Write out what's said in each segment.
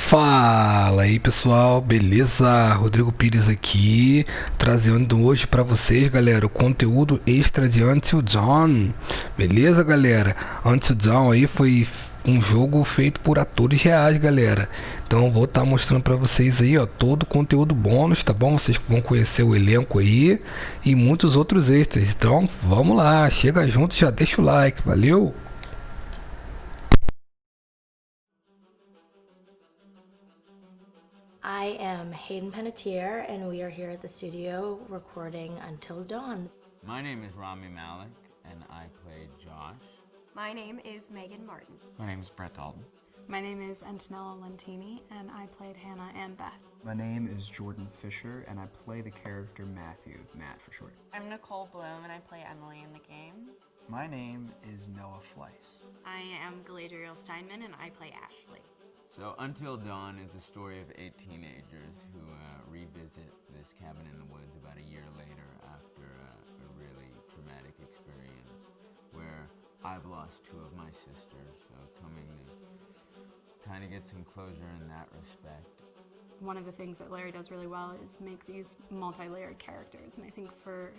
Fala aí pessoal, beleza? Rodrigo Pires aqui, trazendo hoje pra vocês, galera, o conteúdo extra de Until Dawn. Beleza, galera? Until Dawn aí foi um jogo feito por atores reais, galera. Então eu vou estar mostrando pra vocês aí, ó, todo o conteúdo bônus, tá bom? Vocês vão conhecer o elenco aí e muitos outros extras. Então, vamos lá, chega junto, já deixa o like, valeu? I am Hayden Panettiere, and we are here at the studio recording Until Dawn. My name is Rami Malek, and I played Josh. My name is Megan Martin. My name is Brett Dalton. My name is Antonella Lentini, and I played Hannah and Beth. My name is Jordan Fisher, and I play the character Matthew, Matt for short. I'm Nicole Bloom, and I play Emily in the game. My name is Noah Fleiss. I am Galadriel Steinman, and I play Ashley. So Until Dawn is the story of 8 teenagers who revisit this cabin in the woods about a year later after a really traumatic experience where I've lost 2 of my sisters, so coming to kind of get some closure in that respect. One of the things that Larry does really well is make these multi-layered characters, and I think for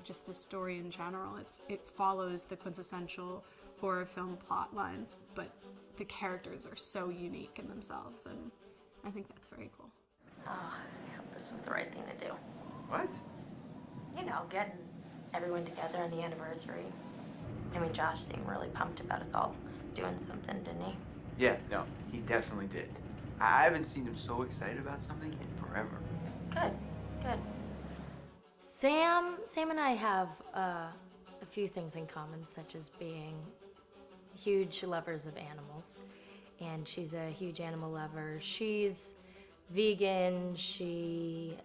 just the story in general, it follows the quintessential horror film plot lines, but the characters are so unique in themselves, and I think that's very cool. Oh, I hope this was the right thing to do. What? You know, getting everyone together on the anniversary. I mean, Josh seemed really pumped about us all doing something, didn't he? Yeah, no, he definitely did. I haven't seen him so excited about something in forever. Good, good. Sam and I have a few things in common, such as being huge lovers of animals, and she's a huge animal lover. She's vegan. She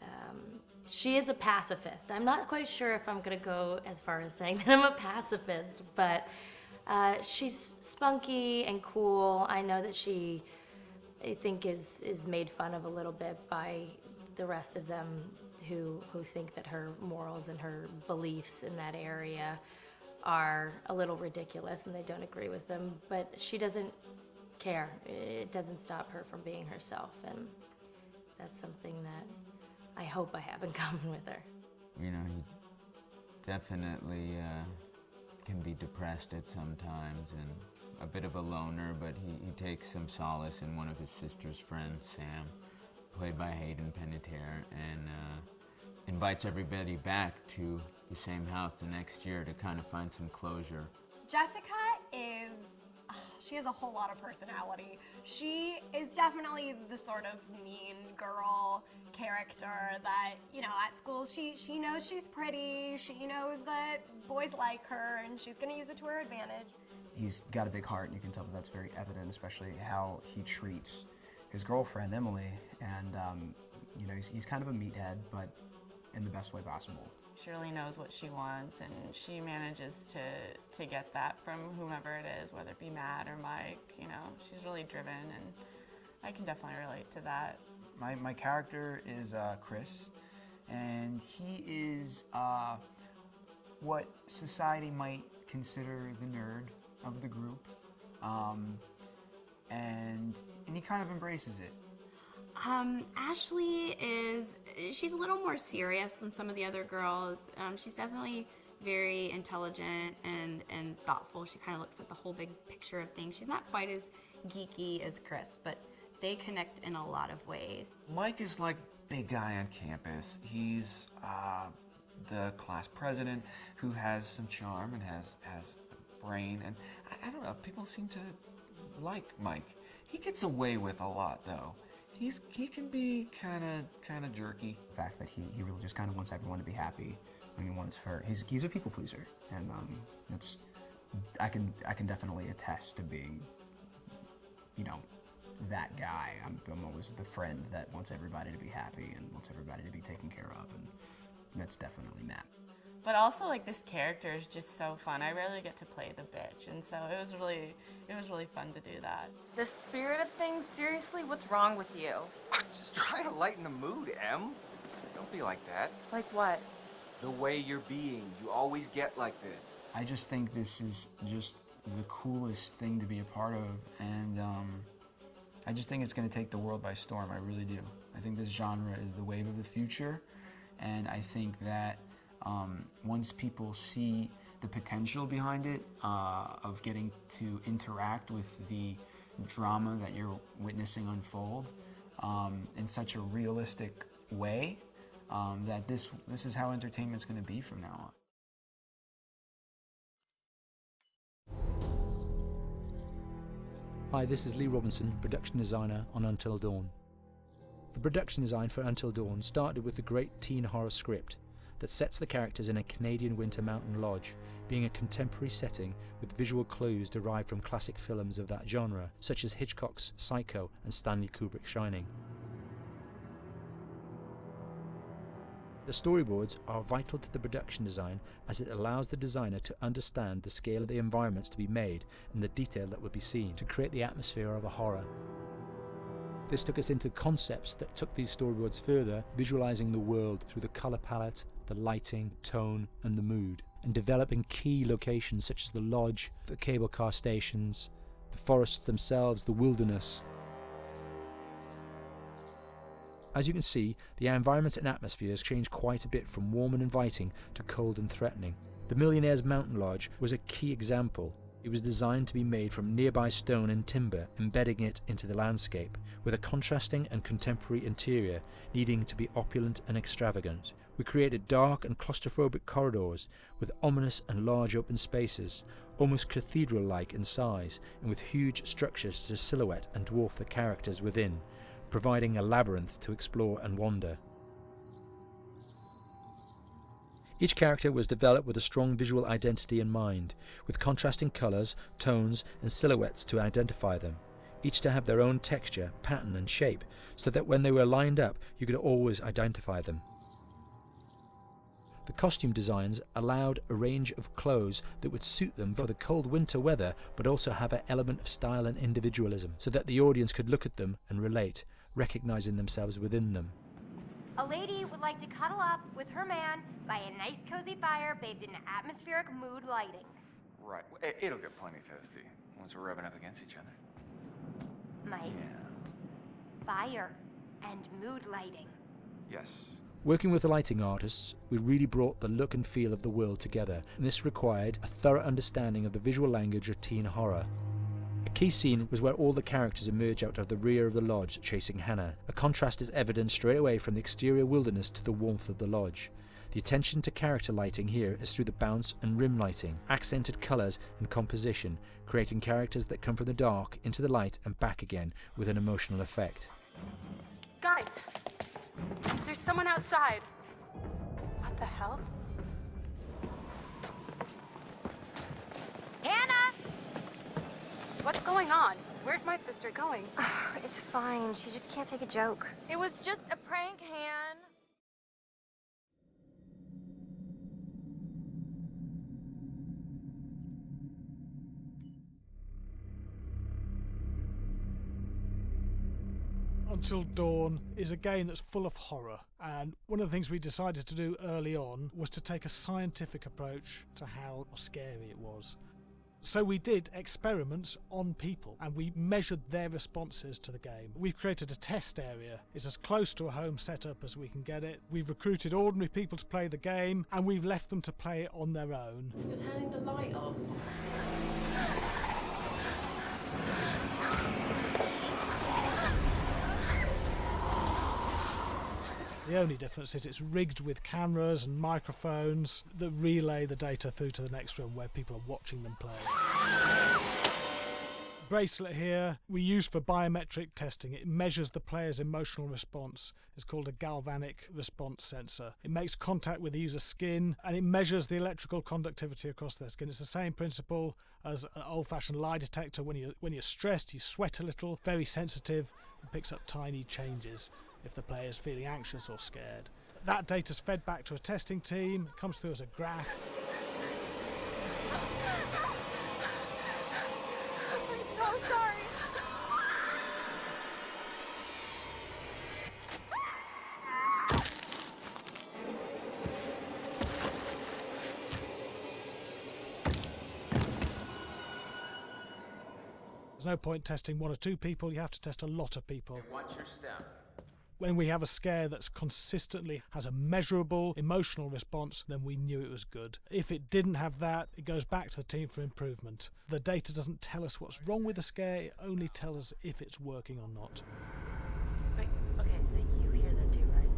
is a pacifist. I'm not quite sure if I'm gonna go as far as saying that I'm a pacifist, but she's spunky and cool. I know that she, I think, is made fun of a little bit by the rest of them who think that her morals and her beliefs in that area are a little ridiculous and they don't agree with them, but she doesn't care. It doesn't stop her from being herself, and that's something that I hope I have in common with her. You know, he definitely can be depressed at some times and a bit of a loner, but he takes some solace in one of his sister's friends, Sam, played by Hayden Panettiere, and invites everybody back to the same house the next year to kind of find some closure. Jessica she has a whole lot of personality. She is definitely the sort of mean girl character that, you know, at school she knows she's pretty, she knows that boys like her, and she's gonna use it to her advantage. He's got a big heart, and you can tell that that's very evident, especially how he treats his girlfriend, Emily, and, you know, he's kind of a meathead, but in the best way possible. She really knows what she wants, and she manages to get that from whomever it is, whether it be Matt or Mike. You know, she's really driven, and I can definitely relate to that. My character is Chris, and he is what society might consider the nerd of the group, and he kind of embraces it. Ashley she's a little more serious than some of the other girls. She's definitely very intelligent and thoughtful. She kind of looks at the whole big picture of things. She's not quite as geeky as Chris, but they connect in a lot of ways. Mike is like big guy on campus. He's the class president who has some charm and has a brain, and I don't know, people seem to like Mike. He gets away with a lot though. He can be kind of jerky. The fact that he really just kind of wants everyone to be happy, and he's a people pleaser, and that's I can definitely attest to being, you know, that guy. I'm always the friend that wants everybody to be happy and wants everybody to be taken care of, and that's definitely Matt. But also, like, this character is just so fun. I rarely get to play the bitch, and so it was really fun to do that. The spirit of things, seriously, what's wrong with you? I'm just trying to lighten the mood, Em. Don't be like that. Like what? The way you're being. You always get like this. I just think this is just the coolest thing to be a part of, and I just think it's going to take the world by storm. I really do. I think this genre is the wave of the future, and I think that once people see the potential behind it, of getting to interact with the drama that you're witnessing unfold in such a realistic way, that this is how entertainment's going to be from now on. Hi, this is Lee Robinson, production designer on Until Dawn. The production design for Until Dawn started with the great teen horror script that sets the characters in a Canadian winter mountain lodge, being a contemporary setting with visual clues derived from classic films of that genre, such as Hitchcock's Psycho and Stanley Kubrick's Shining. The storyboards are vital to the production design, as it allows the designer to understand the scale of the environments to be made and the detail that will be seen to create the atmosphere of a horror. This took us into concepts that took these storyboards further, visualizing the world through the color palette, the lighting, tone and the mood, and developing key locations such as the lodge, the cable car stations, the forests themselves, the wilderness. As you can see, the environments and atmospheres change quite a bit from warm and inviting to cold and threatening. The Millionaire's Mountain Lodge was a key example. It was designed to be made from nearby stone and timber, embedding it into the landscape, with a contrasting and contemporary interior needing to be opulent and extravagant. We created dark and claustrophobic corridors with ominous and large open spaces, almost cathedral-like in size, and with huge structures to silhouette and dwarf the characters within, providing a labyrinth to explore and wander. Each character was developed with a strong visual identity in mind, with contrasting colours, tones and silhouettes to identify them, each to have their own texture, pattern and shape, so that when they were lined up you could always identify them. The costume designs allowed a range of clothes that would suit them for the cold winter weather, but also have an element of style and individualism, so that the audience could look at them and relate, recognizing themselves within them. A lady would like to cuddle up with her man by a nice cozy fire bathed in atmospheric mood lighting. Right. It'll get plenty toasty once we're rubbing up against each other. Mike, Yeah. fire and mood lighting. Yes. Working with the lighting artists, we really brought the look and feel of the world together, and this required a thorough understanding of the visual language of teen horror. A key scene was where all the characters emerge out of the rear of the lodge chasing Hannah. A contrast is evident straight away from the exterior wilderness to the warmth of the lodge. The attention to character lighting here is through the bounce and rim lighting, accented colours and composition, creating characters that come from the dark into the light and back again with an emotional effect. Guys, there's someone outside. What the hell? Hannah! What's going on? Where's my sister going? It's fine. She just can't take a joke. It was just a prank, Han. Until Dawn is a game that's full of horror, and one of the things we decided to do early on was to take a scientific approach to how scary it was. So we did experiments on people and we measured their responses to the game. We've created a test area. It's as close to a home setup as we can get it. We've recruited ordinary people to play the game and we've left them to play it on their own. You're turning the light off. The only difference is it's rigged with cameras and microphones that relay the data through to the next room where people are watching them play. Bracelet here we use for biometric testing. It measures the player's emotional response. It's called a galvanic response sensor. It makes contact with the user's skin and it measures the electrical conductivity across their skin. It's the same principle as an old-fashioned lie detector. When you're stressed, you sweat a little, very sensitive, and picks up tiny changes if the player is feeling anxious or scared. That data's fed back to a testing team, comes through as a graph. I'm so sorry. There's no point testing 1 or 2 people, you have to test a lot of people. And what's your step? When we have a scare that's consistently has a measurable emotional response, then we knew it was good. If it didn't have that, it goes back to the team for improvement. The data doesn't tell us what's wrong with the scare, it only tells us if it's working or not. Wait, okay, so you hear that too, right?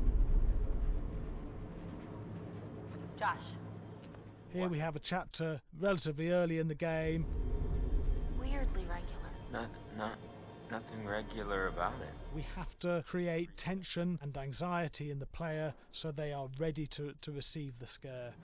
Josh. Here we have a chapter relatively early in the game. Weirdly regular. Nothing regular about it. We have to create tension and anxiety in the player so they are ready to receive the scare.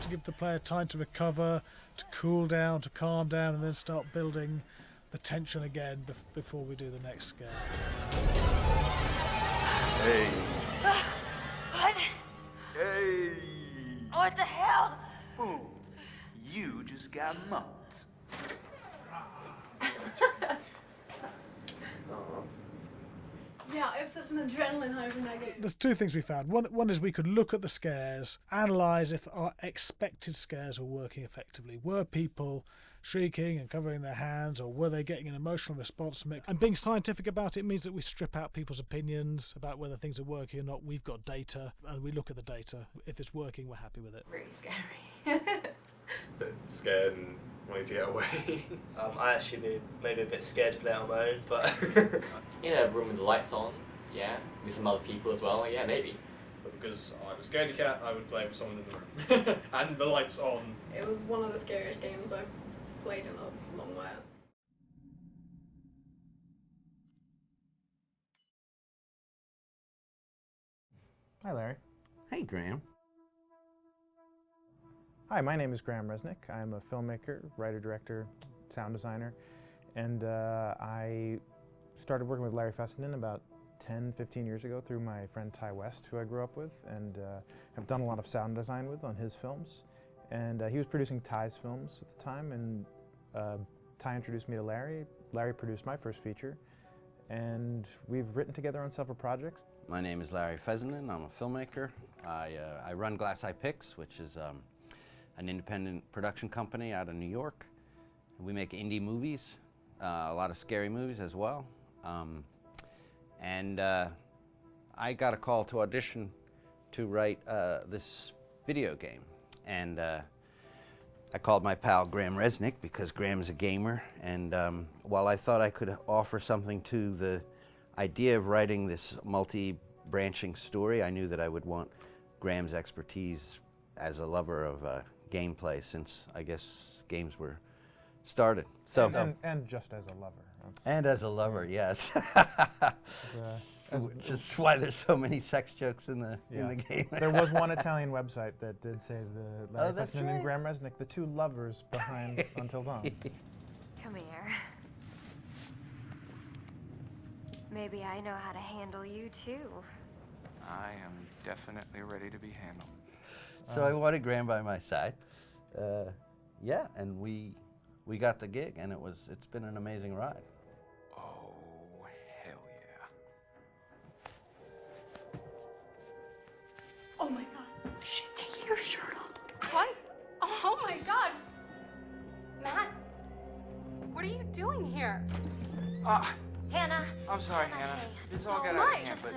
Give the player time to recover, to cool down, to calm down, and then start building the tension again before we do the next scare. Hey. What? Hey. What the hell? Boom. You just got mucked. Yeah, I have such an adrenaline high when I get. There's 2 things we found. One is we could look at the scares, analyse if our expected scares were working effectively. Were people shrieking and covering their hands, or were they getting an emotional response from it? And being scientific about it means that we strip out people's opinions about whether things are working or not. We've got data, and we look at the data. If it's working, we're happy with it. Really scary. Bit scared and wanting to get away. I actually be maybe a bit scared to play on my own, but in a room with the lights on, yeah, with some other people as well, yeah, maybe. But because I'm a scaredy cat, I would play with someone in the room. And the lights on. It was one of the scariest games I've played in a long while. Hi, Larry. Hey, Graham. Hi, my name is Graham Resnick. I'm a filmmaker, writer, director, sound designer, and I started working with Larry Fessenden about 10, 15 years ago through my friend Ty West, who I grew up with, and have done a lot of sound design with on his films. And he was producing Ty's films at the time, and Ty introduced me to Larry. Larry produced my first feature, and we've written together on several projects. My name is Larry Fessenden. I'm a filmmaker. I run Glass Eye Pix, which is an independent production company out of New York. We make indie movies, a lot of scary movies as well. And I got a call to audition to write this video game. And I called my pal Graham Resnick because Graham is a gamer. And while I thought I could offer something to the idea of writing this multi-branching story, I knew that I would want Graham's expertise as a lover of gameplay, since I guess games were started. So and just as a lover. And as a lover, yes. Which is why there's so many sex jokes in the game. There was one Italian website that did say the Larry that's Fessenden and right. Graham Resnick, the 2 lovers behind Until Dawn. Come here. Maybe I know how to handle you too. I am definitely ready to be handled. So I wanted Graham by my side. Yeah, and we got the gig, and it's been an amazing ride. Oh, hell yeah. Oh my god, she's taking her shirt off. What? Oh my god. Matt, what are you doing here? Hannah. I'm sorry, Hannah. This all got Don't out of worry, hand, but...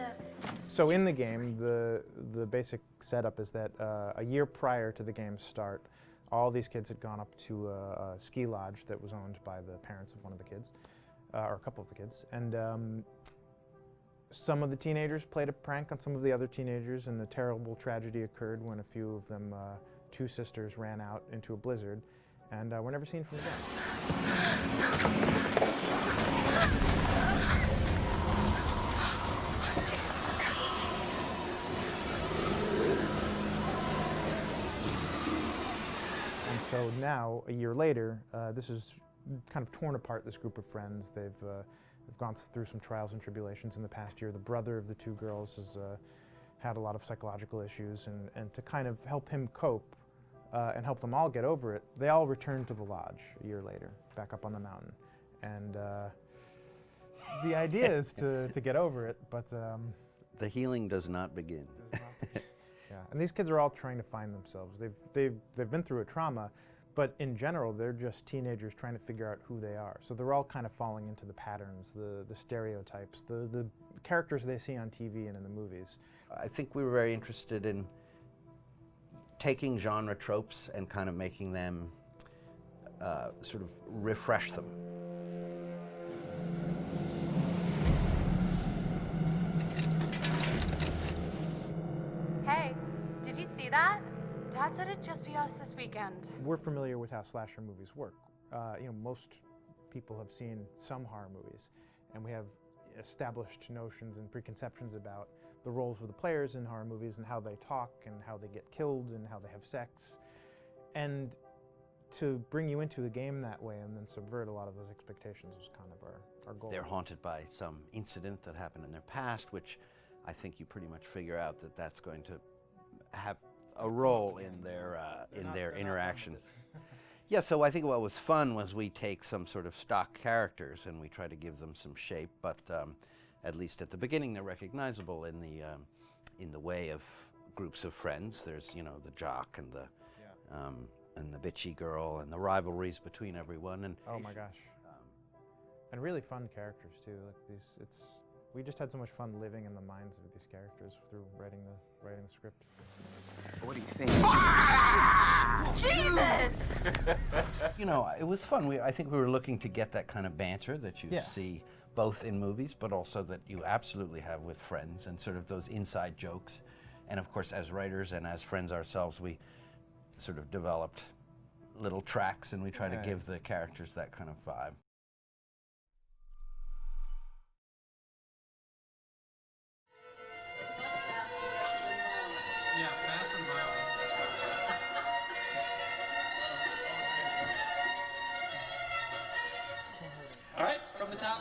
So in the game, the basic setup is that a year prior to the game's start, all these kids had gone up to a ski lodge that was owned by the parents of one of the kids, or a couple of the kids, and some of the teenagers played a prank on some of the other teenagers, and the terrible tragedy occurred when a few of them, 2 sisters, ran out into a blizzard, and were never seen from again. So now, a year later, this is kind of torn apart, this group of friends. They've gone through some trials and tribulations in the past year. The brother of the 2 girls had a lot of psychological issues, and to kind of help him cope and help them all get over it, they all returned to the lodge a year later, back up on the mountain. And the idea is to get over it, but... the healing does not begin. Yeah, and these kids are all trying to find themselves. They've been through a trauma, but in general, they're just teenagers trying to figure out who they are. So they're all kind of falling into the patterns, the stereotypes, the characters they see on TV and in the movies. I think we were very interested in taking genre tropes and kind of making them sort of refresh them. Hey, did you see that? Dad said it'd just be us this weekend. We're familiar with how slasher movies work. You know, most people have seen some horror movies, and we have established notions and preconceptions about the roles of the players in horror movies and how they talk and how they get killed and how they have sex. And to bring you into the game that way and then subvert a lot of those expectations was kind of our goal. They're haunted by some incident that happened in their past, which I think you pretty much figure out that that's going to have a role in their interaction. Yeah, so I think what was fun was we take some sort of stock characters and we try to give them some shape, but at least at the beginning they're recognizable in the way of groups of friends. There's, you know, the jock and the bitchy girl and the rivalries between everyone. And oh my gosh, and really fun characters too. Like we just had so much fun living in the minds of these characters through writing the script. What do you think? Jesus! You know, it was fun. I think we were looking to get that kind of banter that you see both in movies, but also that you absolutely have with friends, and sort of those inside jokes. And of course, as writers and as friends ourselves, we sort of developed little tracks, and we try to give the characters that kind of vibe. Yeah, fast and violent. All right, from the top.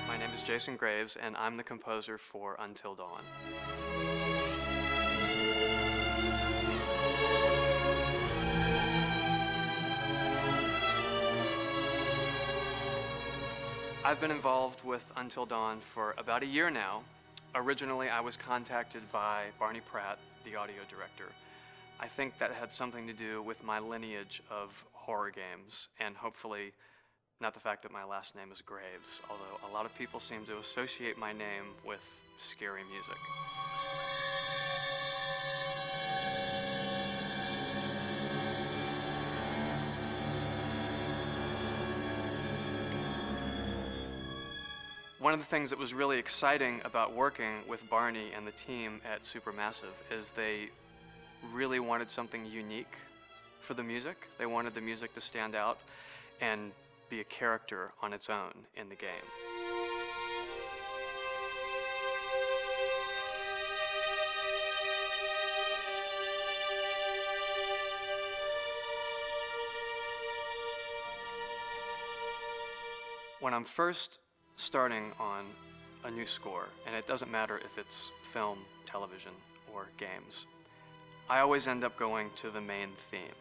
My name is Jason Graves, and I'm the composer for Until Dawn. I've been involved with Until Dawn for about a year now. Originally, I was contacted by Barney Pratt, the audio director. I think that had something to do with my lineage of horror games, and hopefully not the fact that my last name is Graves, although a lot of people seem to associate my name with scary music. One of the things that was really exciting about working with Barney and the team at Supermassive is they really wanted something unique for the music. They wanted the music to stand out and be a character on its own in the game. When I'm first starting on a new score, and it doesn't matter if it's film, television, or games, I always end up going to the main theme.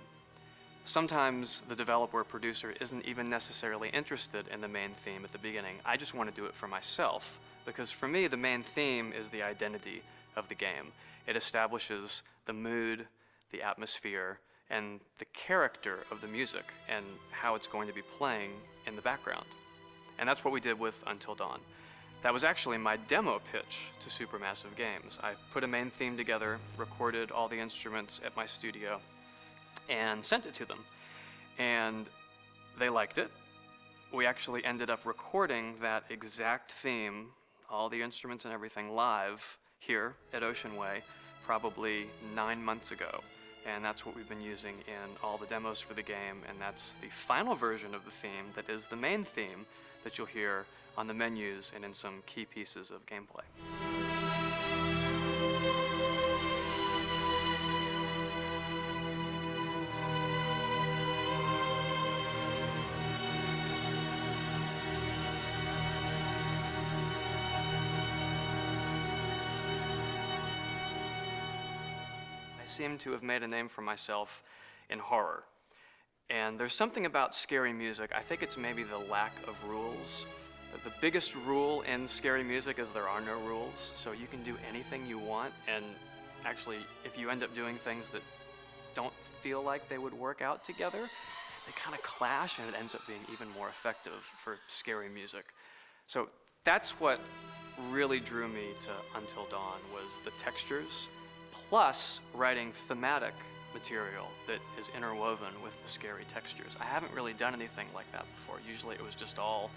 Sometimes the developer or producer isn't even necessarily interested in the main theme at the beginning. I just want to do it for myself, because for me, the main theme is the identity of the game. It establishes the mood, the atmosphere, and the character of the music, and how it's going to be playing in the background. And that's what we did with Until Dawn. That was actually my demo pitch to Supermassive Games. I put a main theme together, recorded all the instruments at my studio, and sent it to them. And they liked it. We actually ended up recording that exact theme, all the instruments and everything, live here at Ocean Way, probably 9 months ago. And that's what we've been using in all the demos for the game, and that's the final version of the theme that is the main theme that you'll hear on the menus and in some key pieces of gameplay. seem to have made a name for myself in horror. And there's something about scary music, I think it's maybe the lack of rules. The biggest rule in scary music is there are no rules, so you can do anything you want, and actually, if you end up doing things that don't feel like they would work out together, they kind of clash, and it ends up being even more effective for scary music. So that's what really drew me to Until Dawn, was the textures, plus writing thematic material that is interwoven with the scary textures. I haven't really done anything like that before. Usually it was just all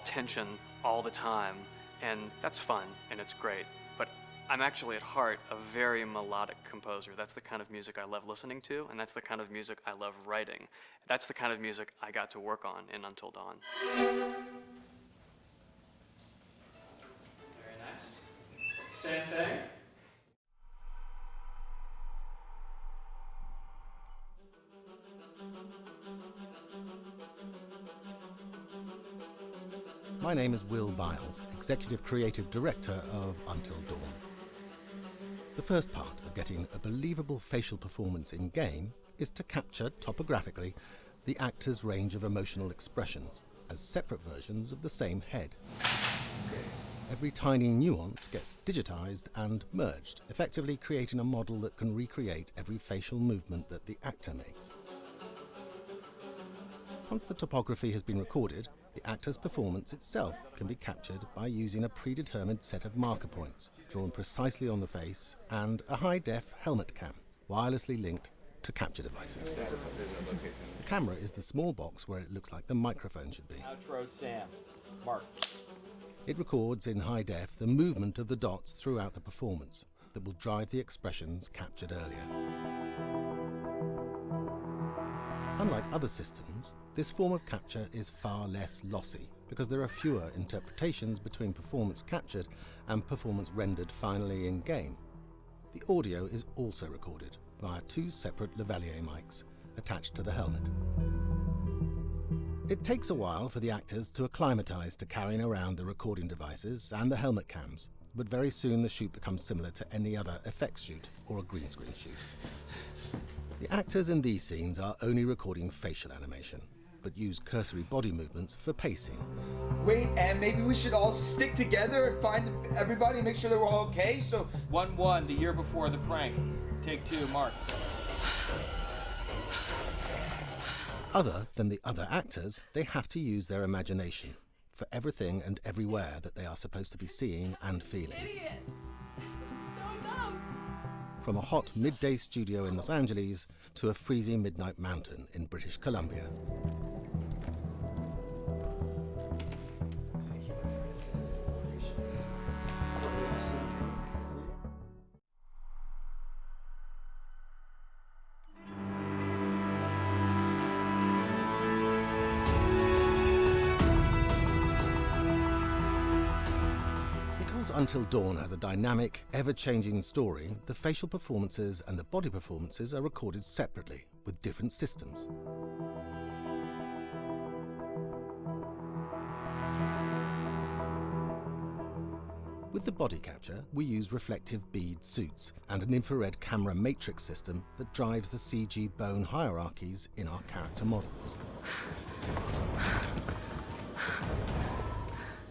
tension all the time, and that's fun and it's great. But I'm actually at heart a very melodic composer. That's the kind of music I love listening to, and that's the kind of music I love writing. That's the kind of music I got to work on in Until Dawn. Very nice. Same thing. My name is Will Biles, Executive Creative Director of Until Dawn. The first part of getting a believable facial performance in-game is to capture, topographically, the actor's range of emotional expressions as separate versions of the same head. Every tiny nuance gets digitized and merged, effectively creating a model that can recreate every facial movement that the actor makes. Once the topography has been recorded, the actor's performance itself can be captured by using a predetermined set of marker points, drawn precisely on the face, and a high-def helmet cam, wirelessly linked to capture devices. The camera is the small box where it looks like the microphone should be. Outro Sam. Mark. It records in high def the movement of the dots throughout the performance that will drive the expressions captured earlier. Unlike other systems, this form of capture is far less lossy because there are fewer interpretations between performance captured and performance rendered finally in-game. The audio is also recorded via two separate lavalier mics attached to the helmet. It takes a while for the actors to acclimatize to carrying around the recording devices and the helmet cams, but very soon the shoot becomes similar to any other effects shoot or a green screen shoot. The actors in these scenes are only recording facial animation, but use cursory body movements for pacing. Wait, and maybe we should all stick together and find everybody and make sure they're all okay, so... 1-1, the year before the prank. Take 2, Mark. Other than the other actors, they have to use their imagination for everything and everywhere that they are supposed to be seeing and feeling. Idiot! So dumb! From a hot midday studio in Los Angeles to a freezing midnight mountain in British Columbia. Until Dawn has a dynamic, ever-changing story, the facial performances and the body performances are recorded separately with different systems. With the body capture, we use reflective bead suits and an infrared camera matrix system that drives the CG bone hierarchies in our character models.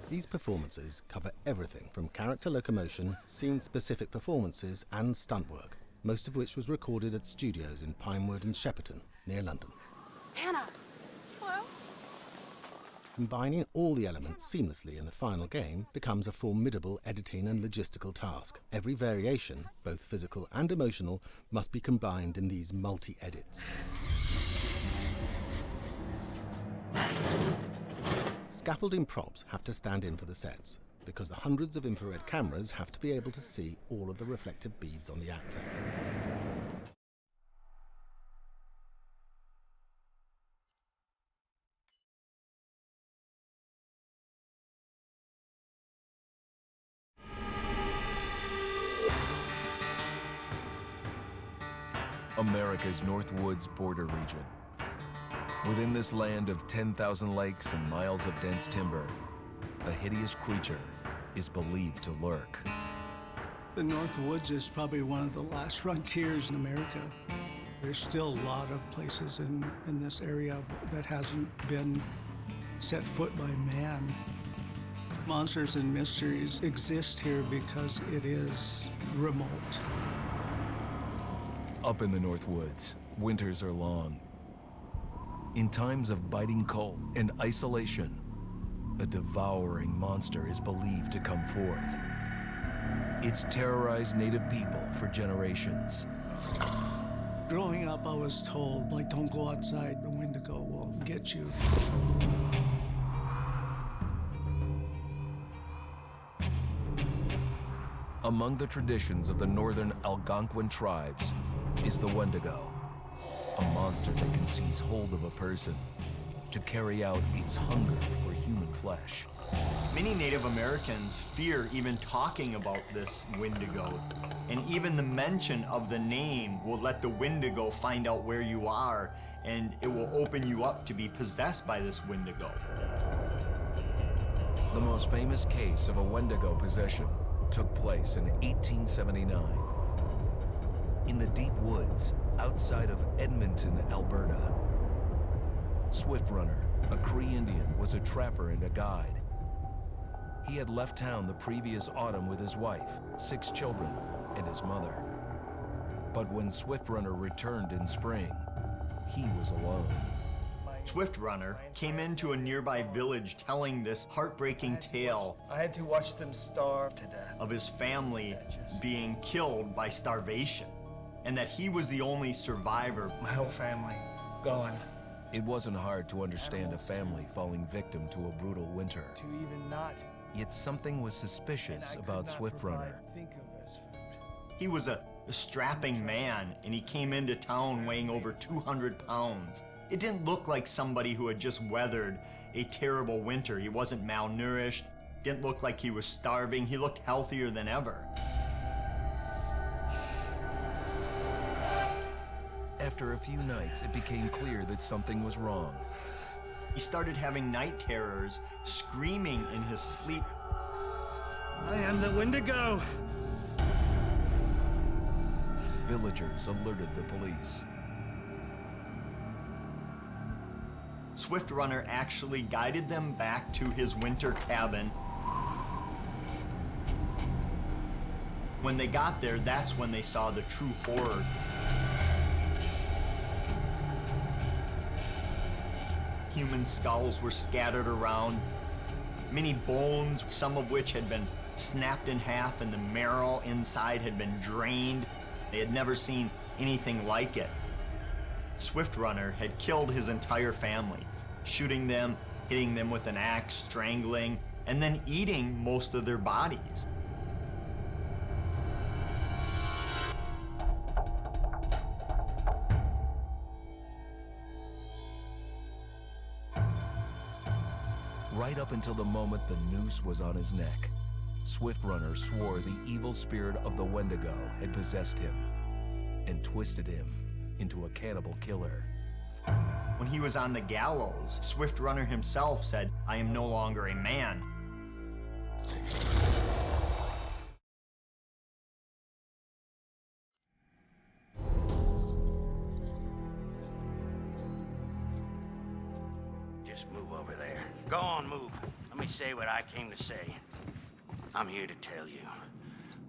These performances cover everything from character locomotion, scene-specific performances, and stunt work, most of which was recorded at studios in Pinewood and Shepperton, near London. Anna! Hello? Combining all the elements seamlessly in the final game becomes a formidable editing and logistical task. Every variation, both physical and emotional, must be combined in these multi-edits. Scaffolding props have to stand in for the sets, because the hundreds of infrared cameras have to be able to see all of the reflective beads on the actor. America's Northwoods border region. Within this land of 10,000 lakes and miles of dense timber, a hideous creature is believed to lurk. The North Woods is probably one of the last frontiers in America. There's still a lot of places in this area that hasn't been set foot by man. Monsters and mysteries exist here because it is remote. Up in the North Woods, winters are long. In times of biting cold and isolation, a devouring monster is believed to come forth. It's terrorized native people for generations. Growing up, I was told, like, don't go outside, the Wendigo will get you. Among the traditions of the northern Algonquin tribes is the Wendigo, a monster that can seize hold of a person to carry out its hunger for human flesh. Many Native Americans fear even talking about this Wendigo, and even the mention of the name will let the Wendigo find out where you are, and it will open you up to be possessed by this Wendigo. The most famous case of a Wendigo possession took place in 1879 in the deep woods outside of Edmonton, Alberta. Swift Runner, a Cree Indian, was a trapper and a guide. He had left town the previous autumn with his wife, 6 children, and his mother. But when Swift Runner returned in spring, he was alone. Swift Runner came into a nearby village telling this heartbreaking tale. I had to watch them starve to death. Of his family being killed by starvation, and that he was the only survivor. My whole family gone. It wasn't hard to understand a family falling victim to a brutal winter. To even not. Yet something was suspicious about Swift Runner. He was a strapping man, and he came into town weighing over 200 pounds. It didn't look like somebody who had just weathered a terrible winter. He wasn't malnourished, didn't look like he was starving. He looked healthier than ever. After a few nights, it became clear that something was wrong. He started having night terrors, screaming in his sleep. I am the Wendigo! Villagers alerted the police. Swift Runner actually guided them back to his winter cabin. When they got there, that's when they saw the true horror. Human skulls were scattered around, many bones, some of which had been snapped in half, and the marrow inside had been drained. They had never seen anything like it. Swift Runner had killed his entire family, shooting them, hitting them with an axe, strangling, and then eating most of their bodies. Right up until the moment the noose was on his neck, Swift Runner swore the evil spirit of the Wendigo had possessed him and twisted him into a cannibal killer. When he was on the gallows, Swift Runner himself said, "I am no longer a man." Just move over there. Go on, move. Let me say what I came to say. I'm here to tell you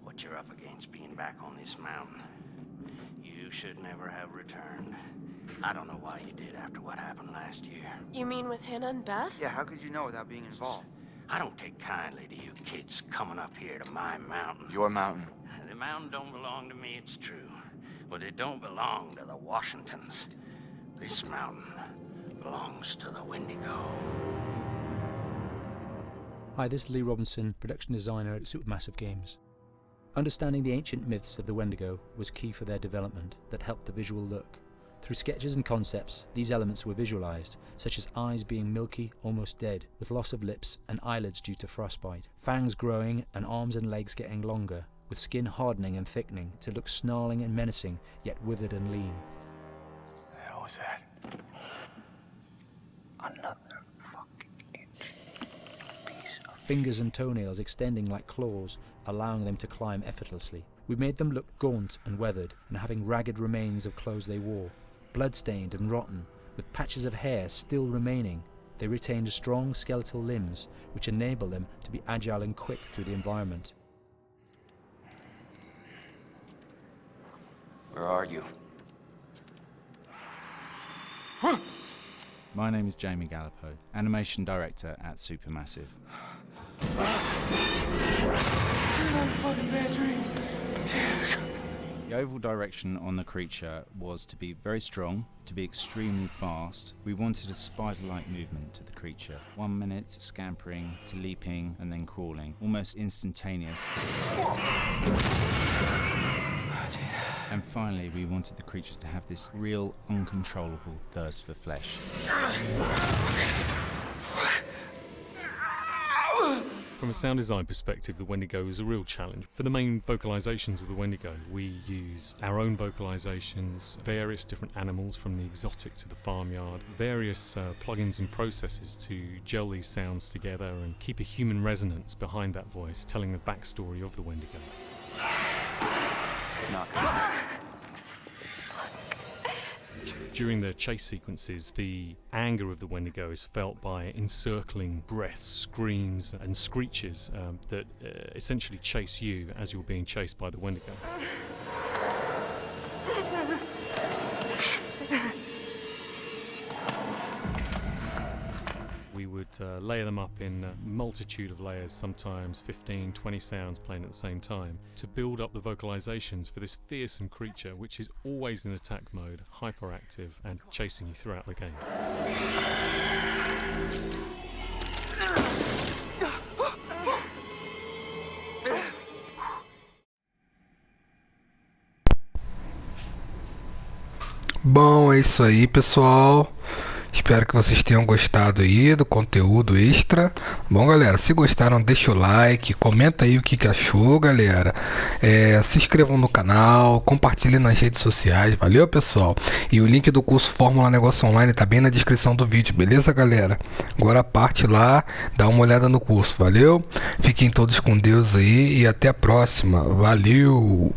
what you're up against being back on this mountain. You should never have returned. I don't know why you did after what happened last year. You mean with Hannah and Beth? Yeah, how could you know without being involved? I don't take kindly to you kids coming up here to my mountain. Your mountain. The mountain don't belong to me, it's true. But it don't belong to the Washingtons. This mountain belongs to the Wendigo. Hi, this is Lee Robinson, production designer at Supermassive Games. Understanding the ancient myths of the Wendigo was key for their development that helped the visual look. Through sketches and concepts, these elements were visualized, such as eyes being milky, almost dead, with loss of lips and eyelids due to frostbite, fangs growing and arms and legs getting longer, with skin hardening and thickening to look snarling and menacing, yet withered and lean. What the hell was that? Another fucking piece of fingers and toenails extending like claws, allowing them to climb effortlessly. We made them look gaunt and weathered, and having ragged remains of clothes they wore. Blood-stained and rotten, with patches of hair still remaining, they retained strong skeletal limbs, which enable them to be agile and quick through the environment. Where are you? My name is Jamie Gallipo, Animation Director at Supermassive. The overall direction on the creature was to be very strong, to be extremely fast. We wanted a spider-like movement to the creature. 1 minute scampering to leaping and then crawling, almost instantaneous. And finally, we wanted the creature to have this real, uncontrollable thirst for flesh. From a sound design perspective, the Wendigo is a real challenge. For the main vocalizations of the Wendigo, we used our own vocalizations, various different animals from the exotic to the farmyard, various plugins and processes to gel these sounds together and keep a human resonance behind that voice, telling the backstory of the Wendigo. During the chase sequences, the anger of the Wendigo is felt by encircling breaths, screams and screeches that essentially chase you as you're being chased by the Wendigo. We would layer them up in a multitude of layers, sometimes 15, 20 sounds playing at the same time, to build up the vocalizations for this fearsome creature which is always in attack mode, hyperactive and chasing you throughout the game. Bom, é isso aí, pessoal. Espero que vocês tenham gostado aí do conteúdo extra. Bom, galera, se gostaram, deixa o like, comenta aí o que achou, galera. Se inscrevam no canal, compartilhem nas redes sociais, valeu, pessoal? E o link do curso Fórmula Negócio Online tá bem na descrição do vídeo, beleza, galera? Agora parte lá, dá uma olhada no curso, valeu? Fiquem todos com Deus aí e até a próxima, valeu!